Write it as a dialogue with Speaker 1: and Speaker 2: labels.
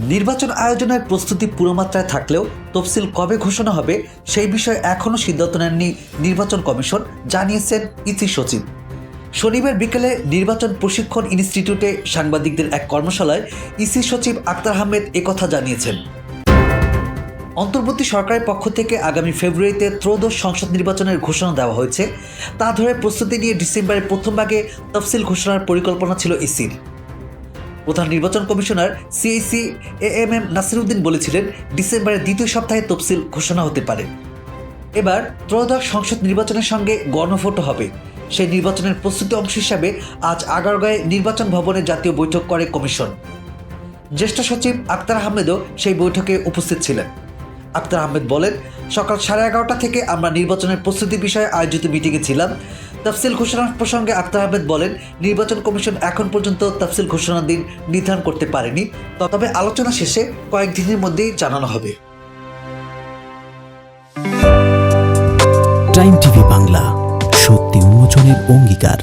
Speaker 1: নির্বাচন আয়োজনের প্রস্তুতি পুরোমাত্রায় থাকলেও তফসিল কবে ঘোষণা হবে সেই বিষয়ে এখনও সিদ্ধান্ত নেননি নির্বাচন কমিশন, জানিয়েছেন ইসি সচিব। শনিবার বিকেলে নির্বাচন প্রশিক্ষণ ইনস্টিটিউটে সাংবাদিকদের এক কর্মশালায় ইসি সচিব আক্তার আহমেদ একথা জানিয়েছেন। অন্তর্বর্তী সরকারের পক্ষ থেকে আগামী ফেব্রুয়ারিতে ত্রয়োদশ সংসদ নির্বাচনের ঘোষণা দেওয়া হয়েছে। তা ধরে প্রস্তুতি নিয়ে ডিসেম্বরের প্রথম ভাগে তফসিল ঘোষণার পরিকল্পনা ছিল ইসির। প্রধান নির্বাচন কমিশনার সিএসি এএমএম নাসিরউদ্দিন বলেছিলেন, ডিসেম্বরের দ্বিতীয় সপ্তাহে তফসিল ঘোষণা হতে পারে। এবার ত্রয়োদশ সংসদ নির্বাচনের সঙ্গে গণভোটও হবে। সেই নির্বাচনের প্রস্তুতি অংশ হিসাবে আজ আগারগাঁয়ে নির্বাচন ভবনে জাতীয় বৈঠক করে কমিশন। জ্যেষ্ঠ সচিব আক্তার আহমেদও সেই বৈঠকে উপস্থিত ছিলেন। আক্তার আহমেদ বলেন, সকাল 11:30 থেকে আমরা নির্বাচনের প্রস্তুতি বিষয়ে আয়োজিত মিটিংয়ে ছিলাম। তফসিল ঘোষণার প্রসঙ্গে আক্তার আহমেদ বলেন, নির্বাচন কমিশন এখন পর্যন্ত তফসিল ঘোষণার দিন নির্ধারণ করতে পারেনি, তবে আলোচনা শেষে কয়েকদিনের মধ্যেই জানানো হবে।
Speaker 2: টাইম টিভি বাংলা, সত্যি উন্মোচনের অঙ্গীকার।